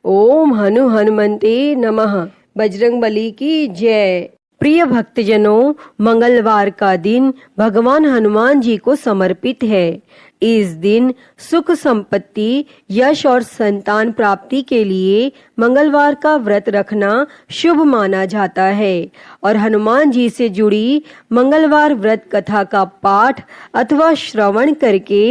ओम हनुमंते नमः। बजरंगबली की जय। प्रिय भक्तजनों, मंगलवार का दिन भगवान हनुमान जी को समर्पित है। इस दिन सुख संपत्ति, यश और संतान प्राप्ति के लिए मंगलवार का व्रत रखना शुभ माना जाता है और हनुमान जी से जुड़ी मंगलवार व्रत कथा का पाठ अथवा श्रवण करके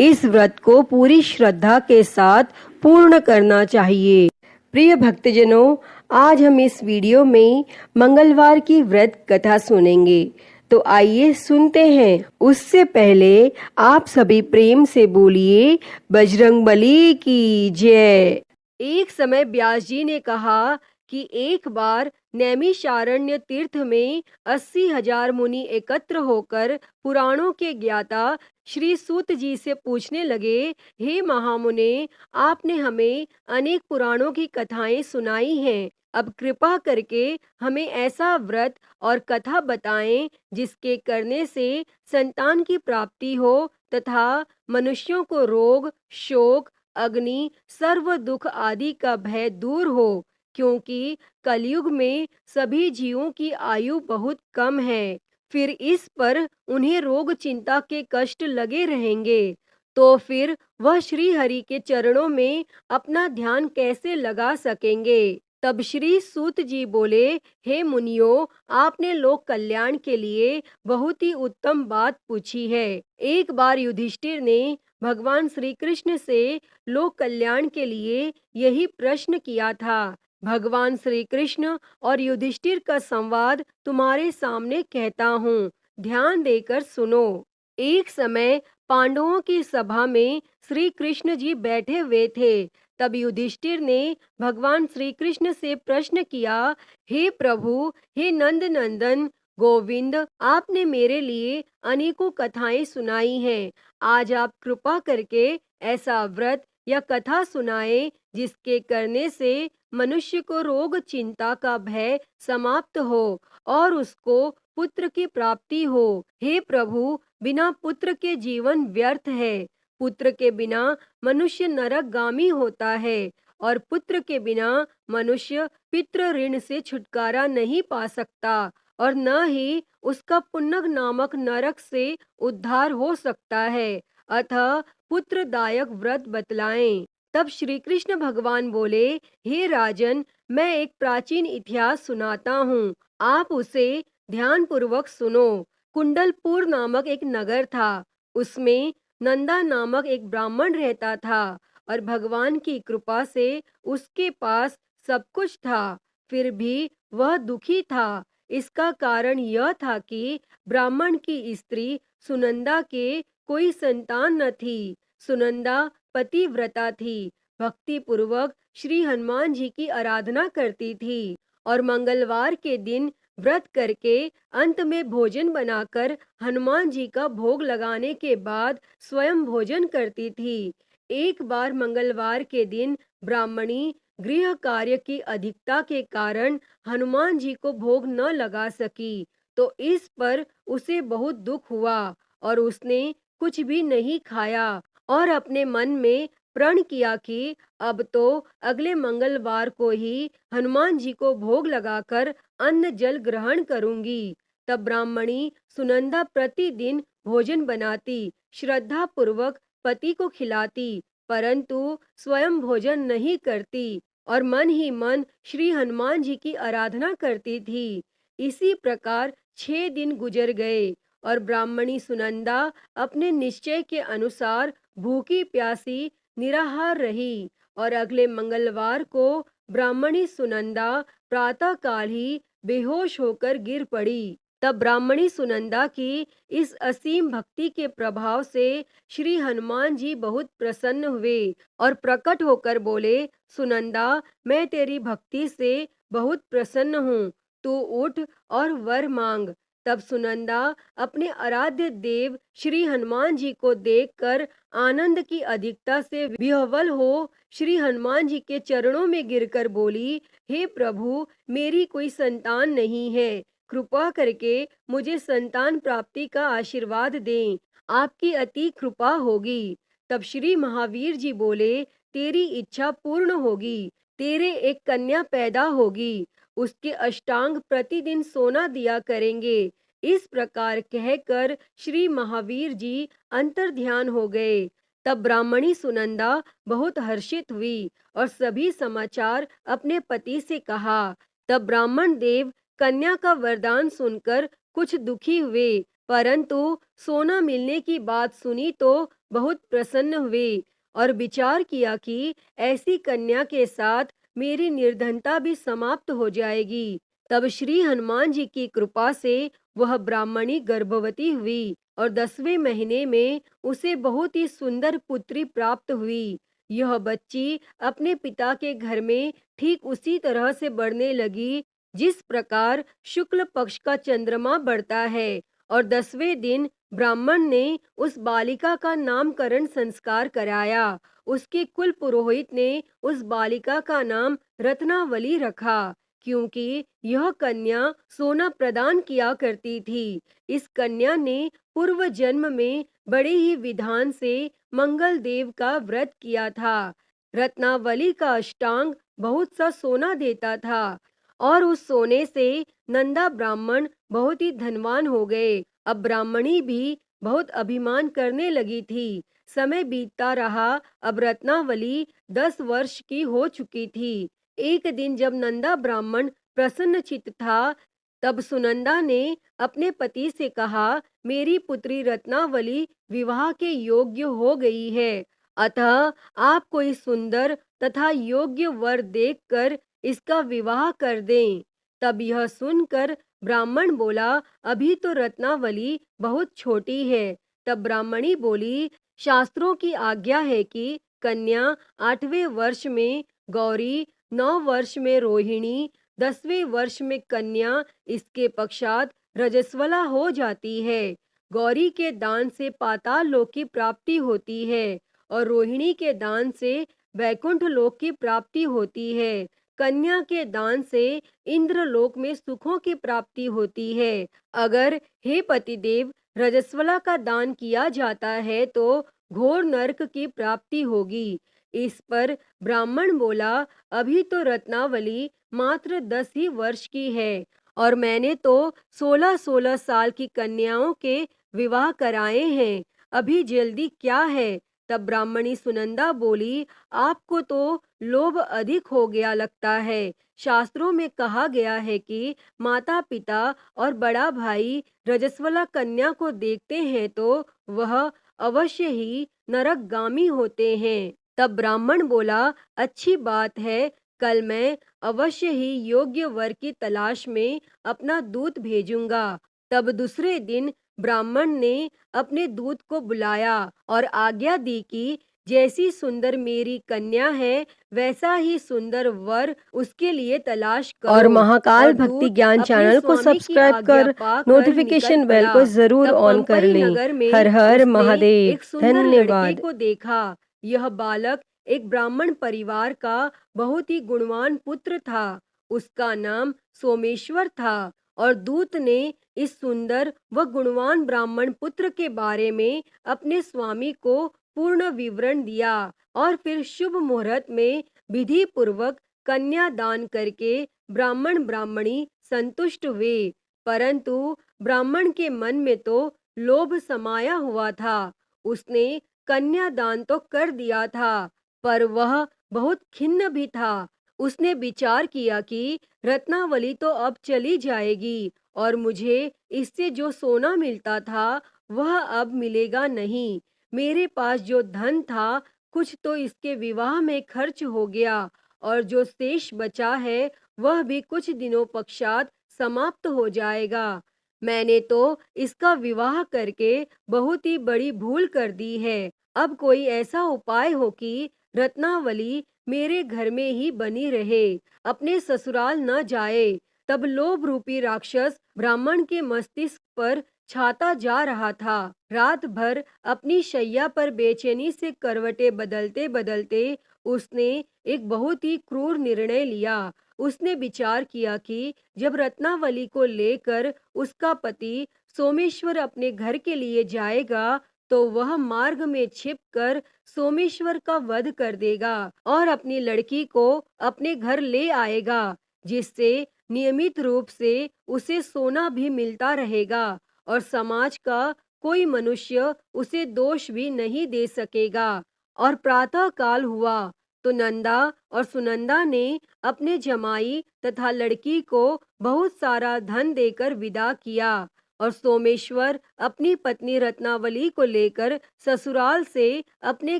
इस व्रत को पूरी श्रद्धा के साथ पूर्ण करना चाहिए। प्रिय भक्तजनों, आज हम इस वीडियो में मंगलवार की व्रत कथा सुनेंगे, तो आइए सुनते हैं। उससे पहले आप सभी प्रेम से बोलिए बजरंगबली की जय। एक समय व्यास जी ने कहा कि एक बार नैमिषारण्य तीर्थ में 80,000 मुनि एकत्र होकर पुराणों के ज्ञाता श्री सूत जी से पूछने लगे, हे महामुने, आपने हमें अनेक पुराणों की कथाएं सुनाई हैं। अब कृपा करके हमें ऐसा व्रत और कथा बताएं जिसके करने से संतान की प्राप्ति हो तथा मनुष्यों को रोग, शोक, अग्नि, सर्व दुख आदि का भय दूर हो, क्योंकि कलयुग में सभी जीवों की आयु बहुत कम है। फिर इस पर उन्हें रोग चिंता के कष्ट लगे रहेंगे, तो फिर वह श्री हरि के चरणों में अपना ध्यान कैसे लगा सकेंगे। तब श्री सूत जी बोले, हे मुनियों, आपने लोक कल्याण के लिए बहुत ही उत्तम बात पूछी है। एक बार युधिष्ठिर ने भगवान श्री कृष्ण से लोक कल्याण के लिए यही प्रश्न किया था। भगवान श्री कृष्ण और युधिष्ठिर का संवाद तुम्हारे सामने कहता हूँ, ध्यान देकर सुनो। एक समय पांडवों की सभा में श्री कृष्ण जी बैठे हुए थे। तब युधिष्ठिर ने भगवान श्री कृष्ण से प्रश्न किया, हे प्रभु, हे नंद नंदन गोविंद, आपने मेरे लिए अनेकों कथाएं सुनाई हैं। आज आप कृपा करके ऐसा व्रत या कथा सुनाएं जिसके करने से मनुष्य को रोग चिंता का भय समाप्त हो और उसको पुत्र की प्राप्ति हो। हे प्रभु, बिना पुत्र के जीवन व्यर्थ है। पुत्र के बिना मनुष्य नरकगामी होता है और पुत्र के बिना मनुष्य पितृ ऋण से छुटकारा नहीं पा सकता और न ही उसका पुण्य नामक नरक से उद्धार हो सकता है। अतः पुत्रदायक व्रत बतलाएं। तब श्री कृष्ण भगवान बोले, हे राजन, मैं एक प्राचीन इतिहास सुनाता हूँ, आप उसे ध्यान पूर्वक सुनो। कुंडलपुर नामक एक नगर था। उसमें नंदा नामक एक ब्राह्मण रहता था और भगवान की कृपा से उसके पास सब कुछ था। फिर भी वह दुखी था। इसका कारण यह था कि ब्राह्मण की स्त्री सुनंदा के कोई संतान न थी। सुनंदा पतिव्रता थी, भक्ति पूर्वक श्री हनुमान जी की आराधना करती थी और मंगलवार के दिन व्रत करके अंत में भोजन बनाकर हनुमान जी का भोग लगाने के बाद स्वयं भोजन करती थी। एक बार मंगलवार के दिन ब्राह्मणी गृह कार्य की अधिकता के कारण हनुमान जी को भोग न लगा सकी, तो इस पर उसे बहुत दुख हुआ और उसने कुछ भी नहीं खाया और अपने मन में प्रण किया कि अब तो अगले मंगलवार को ही हनुमान जी को भोग लगाकर अन्न जल ग्रहण करूंगी। तब ब्राह्मणी सुनंदा प्रतिदिन भोजन बनाती, श्रद्धा पूर्वक पति को खिलाती, परंतु स्वयं भोजन नहीं करती और मन ही मन श्री हनुमान जी की आराधना करती थी। इसी प्रकार 6 दिन गुजर गए और ब्राह्मणी सुनंदा अपने निश्चय के अनुसार भूखी प्यासी निराहार रही और अगले मंगलवार को ब्राह्मणी सुनंदा प्रातःकाल ही बेहोश होकर गिर पड़ी। तब ब्राह्मणी सुनंदा की इस असीम भक्ति के प्रभाव से श्री हनुमान जी बहुत प्रसन्न हुए और प्रकट होकर बोले, सुनंदा, मैं तेरी भक्ति से बहुत प्रसन्न हूँ, तू उठ और वर मांग। तब सुनंदा अपने आराध्य देव श्री हनुमान जी को देखकर आनंद की अधिकता से विह्वल हो श्री हनुमान जी के चरणों में गिरकर बोली, हे प्रभु, मेरी कोई संतान नहीं है, कृपा करके मुझे संतान प्राप्ति का आशीर्वाद दें, आपकी अति कृपा होगी। तब श्री महावीर जी बोले, तेरी इच्छा पूर्ण होगी, तेरे एक कन्या पैदा होगी, उसके अष्टांग प्रतिदिन सोना दिया करेंगे। इस प्रकार कहकर श्री महावीर जी अंतर्ध्यान हो गए। तब ब्राह्मणी सुनंदा बहुत हर्षित हुई और सभी समाचार अपने पति से कहा। तब ब्राह्मण देव कन्या का वरदान सुनकर कुछ दुखी हुए, परंतु सोना मिलने की बात सुनी तो बहुत प्रसन्न हुए और विचार किया कि ऐसी कन्या के साथ मेरी निर्धनता भी समाप्त हो जाएगी। तब श्री हनुमान जी की कृपा से वह ब्राह्मणी गर्भवती हुई और 10वें महीने में उसे बहुत ही सुंदर पुत्री प्राप्त हुई। यह बच्ची अपने पिता के घर में ठीक उसी तरह से बढ़ने लगी जिस प्रकार शुक्ल पक्ष का चंद्रमा बढ़ता है। और 10वें दिन ब्राह्मण ने उस बालिका का नामकरण संस्कार कराया। उसके कुल पुरोहित ने उस बालिका का नाम रत्नावली रखा, क्योंकि यह कन्या सोना प्रदान किया करती थी। इस कन्या ने पूर्व जन्म में बड़े ही विधान से मंगल देव का व्रत किया था। रत्नावली का अष्टांग बहुत सा सोना देता था और उस सोने से नंदा ब्राह्मण बहुत ही धनवान हो गए। अब ब्राह्मणी भी बहुत अभिमान करने लगी थी। समय बीतता रहा। अब रत्नावली 10 वर्ष की हो चुकी थी। एक दिन जब नंदा ब्राह्मण प्रसन्न चित्त था, तब सुनंदा ने अपने पति से कहा, मेरी पुत्री रत्नावली विवाह के योग्य हो गई है, अतः आप कोई सुंदर तथा योग्य वर देखकर इसका विवाह कर दें। तब यह सुनकर ब्राह्मण बोला, अभी तो रत्नावली बहुत छोटी है। तब ब्राह्मणी बोली, शास्त्रों की आज्ञा है कि कन्या 8वें वर्ष में गौरी, 9 वर्ष में रोहिणी, 10वें वर्ष में कन्या, इसके पश्चात रजस्वला हो जाती है। गौरी के दान से पाताल लोक की प्राप्ति होती है और रोहिणी के दान से वैकुंठ लोक की प्राप्ति होती है। कन्या के दान से इंद्रलोक में सुखों की प्राप्ति होती है। अगर हे पतिदेव रजस्वला का दान किया जाता है तो घोर नरक की प्राप्ति होगी। इस पर ब्राह्मण बोला, अभी तो रत्नावली मात्र 10 ही वर्ष की है और मैंने तो 16-16 साल की कन्याओं के विवाह कराए हैं, अभी जल्दी क्या है। तब ब्राह्मणी सुनंदा बोली, आपको तो लोभ अधिक हो गया लगता है। शास्त्रों में कहा गया है कि माता पिता और बड़ा भाई रजस्वला कन्या को देखते हैं तो वह अवश्य ही नरकगामी होते हैं। तब ब्राह्मण बोला, अच्छी बात है, कल मैं अवश्य ही योग्य वर की तलाश में अपना दूत भेजूंगा। तब दूसरे दिन ब्राह्मण ने अपने दूत को बुलाया और आज्ञा दी कि जैसी सुंदर मेरी कन्या है वैसा ही सुंदर वर उसके लिए तलाश करो। और महाकाल भक्ति ज्ञान चैनल को सब्सक्राइब कर नोटिफिकेशन बेल को जरूर ऑन कर लें। हर हर महादेव। धन्यवाद। को देखा, यह बालक एक ब्राह्मण परिवार का बहुत ही गुणवान पुत्र था। उसका नाम सोमेश्वर था और दूत ने इस सुंदर व गुणवान ब्राह्मण पुत्र के बारे में अपने स्वामी को पूर्ण विवरण दिया और फिर शुभ मुहूर्त में विधि पूर्वक कन्या दान करके ब्राह्मण ब्राह्मणी संतुष्ट हुए। परंतु ब्राह्मण के मन में तो लोभ समाया हुआ था। उसने कन्या दान तो कर दिया था, पर वह बहुत खिन्न भी था। उसने विचार किया कि रत्नावली तो अब चली जाएगी और मुझे इससे जो सोना मिलता था वह अब मिलेगा नहीं। मेरे पास जो धन था कुछ तो इसके विवाह में खर्च हो गया और जो शेष बचा है वह भी कुछ दिनों पश्चात समाप्त हो जाएगा। मैंने तो इसका विवाह करके बहुत ही बड़ी भूल कर दी है। अब कोई ऐसा उपाय हो कि रत्नावली मेरे घर में ही बनी रहे, अपने ससुराल न जाए। तब लोभ रूपी राक्षस ब्राह्मण के मस्तिष्क पर छाता जा रहा था। रात भर अपनी शैया पर बेचैनी से करवटें बदलते बदलते उसने एक बहुत ही क्रूर निर्णय लिया। उसने विचार किया कि जब रत्नावली को लेकर उसका पति सोमेश्वर अपने घर के लिए जाएगा तो वह मार्ग में छिपकर सोमेश्वर का वध कर देगा और अपनी लड़की को अपने घर ले आएगा, जिससे नियमित रूप से उसे सोना भी मिलता रहेगा और समाज का कोई मनुष्य उसे दोष भी नहीं दे सकेगा। और प्रातः काल हुआ तो नंदा और सुनंदा ने अपने जमाई तथा लड़की को बहुत सारा धन देकर विदा किया और सोमेश्वर अपनी पत्नी रत्नावली को लेकर ससुराल से अपने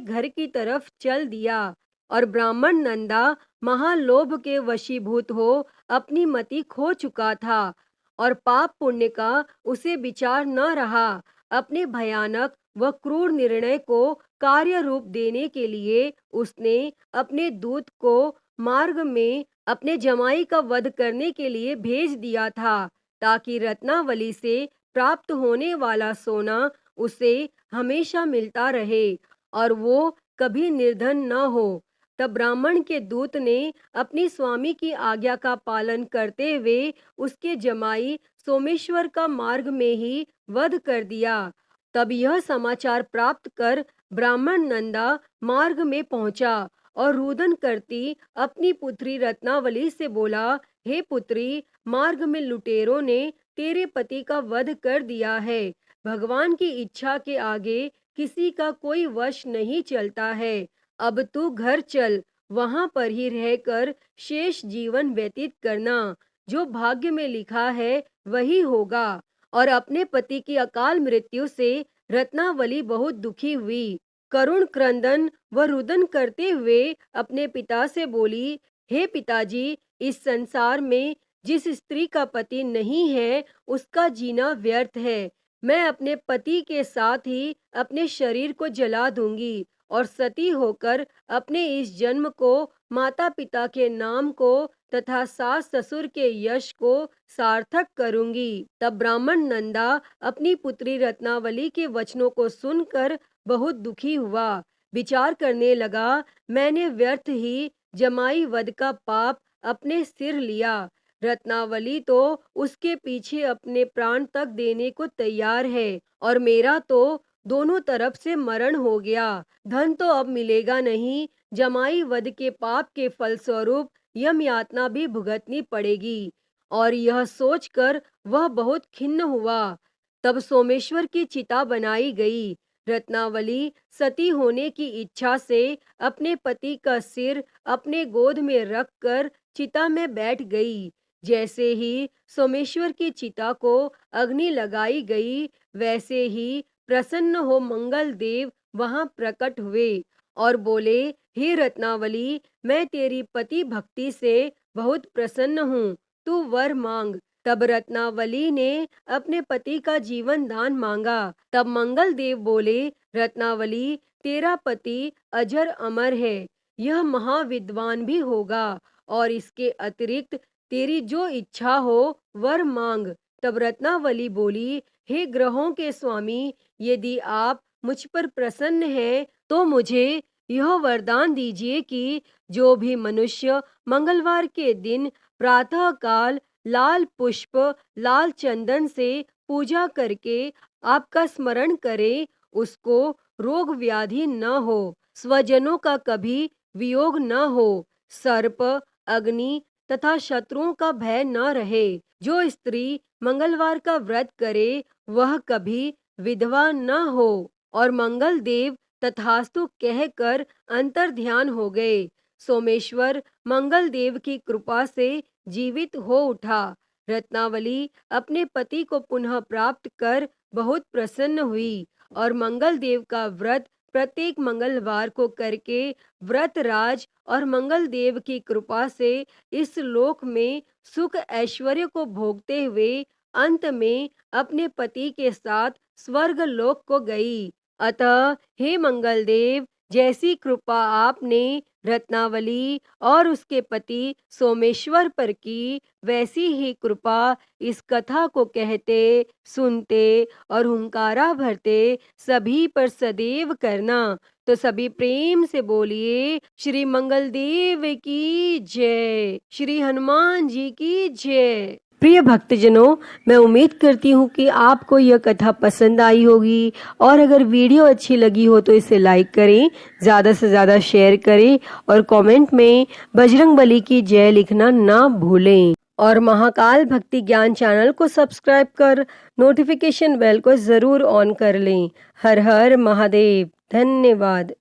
घर की तरफ चल दिया। और ब्राह्मण नंदा महालोभ के वशीभूत हो अपनी मति खो चुका था और पाप पुण्य का उसे विचार न रहा। अपने भयानक व क्रूर निर्णय को कार्य रूप देने के लिए उसने अपने दूत को मार्ग में अपने जमाई का वध करने के लिए भेज दिया था, ताकि रत्नावली से प्राप्त होने वाला सोना उसे हमेशा मिलता रहे और वो कभी निर्धन न हो। तब ब्राह्मण के दूत ने अपनी स्वामी की आज्ञा का पालन करते हुए उसके जमाई सोमेश्वर का मार्ग में ही वध कर दिया। तब यह समाचार प्राप्त कर ब्राह्मण नंदा मार्ग में पहुंचा और रुदन करती अपनी पुत्री रत्नावली से बोला, हे पुत्री, मार्ग में लुटेरों ने तेरे पति का वध कर दिया है। भगवान की इच्छा के आगे किसी का कोई वश नहीं चलता है। अब तू घर चल, वहां पर ही रहकर शेष जीवन व्यतीत करना। जो भाग्य में लिखा है वही होगा। और अपने पति की अकाल मृत्यु से रत्नावली बहुत दुखी हुई। करुण क्रंदन व रुदन करते हुए अपने पिता से बोली, हे पिताजी, इस संसार में जिस स्त्री का पति नहीं है उसका जीना व्यर्थ है। मैं अपने पति के साथ ही अपने शरीर को जला दूंगी और सती होकर अपने इस जन्म को, माता पिता के नाम को तथा सास ससुर के यश को सार्थक करूंगी। तब ब्राह्मण नंदा अपनी पुत्री रत्नावली के वचनों को सुनकर बहुत दुखी हुआ। विचार करने लगा, मैंने व्यर्थ ही जमाई वध का पाप अपने सिर लिया। रत्नावली तो उसके पीछे अपने प्राण तक देने को तैयार है और मेरा तो दोनों तरफ से मरण हो गया। धन तो अब मिलेगा नहीं, जमाई वध के पाप के फलस्वरूप यम यातना भी भुगतनी पड़ेगी। और यह सोचकर वह बहुत खिन्न हुआ। तब सोमेश्वर की चिता बनाई गई। रत्नावली सती होने की इच्छा से अपने पति का सिर अपने गोद में रखकर चिता में बैठ गई। जैसे ही सोमेश्वर की चिता को अग्नि लगाई गई, वैसे ही प्रसन्न हो मंगल देव वहां प्रकट हुए और बोले, हे रत्नावली, मैं तेरी पति भक्ति से बहुत प्रसन्न हूँ, तू वर मांग। तब रत्नावली ने अपने पति का जीवन दान मांगा। तब मंगल देव बोले, रत्नावली, तेरा पति अजर अमर है, यह महाविद्वान भी होगा और इसके अतिरिक्त तेरी जो इच्छा हो वर मांग। तब रत्नावली बोली, हे ग्रहों के स्वामी, यदि आप मुझ पर प्रसन्न हैं तो मुझे यह वरदान दीजिए कि जो भी मनुष्य मंगलवार के दिन प्रातः काल लाल पुष्प, लाल चंदन से पूजा करके आपका स्मरण करे, उसको रोग व्याधि न हो, स्वजनों का कभी वियोग न हो, सर्प, अग्नि तथा शत्रुओं का भय न रहे। जो स्त्री मंगलवार का व्रत करे वह कभी विधवा न हो। और मंगल देव तथास्तु कहकर अंतर ध्यान हो गए। सोमेश्वर मंगल देव की कृपा से जीवित हो उठा। रत्नावली अपने पति को पुनः प्राप्त कर बहुत प्रसन्न हुई और मंगल देव का व्रत प्रत्येक मंगलवार को करके व्रत राज और मंगल देव की कृपा से इस लोक में सुख ऐश्वर्य को भोगते हुए अंत में अपने पति के साथ स्वर्ग लोक को गई। अतः हे मंगल देव, जैसी कृपा आपने रत्नावली और उसके पति सोमेश्वर पर की, वैसी ही कृपा इस कथा को कहते, सुनते और हुंकारा भरते सभी पर सदैव करना। तो सभी प्रेम से बोलिए, श्री मंगल देव की जय, श्री हनुमान जी की जय। प्रिय भक्तजनों, मैं उम्मीद करती हूँ कि आपको यह कथा पसंद आई होगी और अगर वीडियो अच्छी लगी हो तो इसे लाइक करें, ज़्यादा से ज़्यादा शेयर करें और कमेंट में बजरंग बली की जय लिखना ना भूलें। और महाकाल भक्ति ज्ञान चैनल को सब्सक्राइब कर नोटिफिकेशन बेल को ज़रूर ऑन कर लें। हर हर महादेव। धन्यवाद।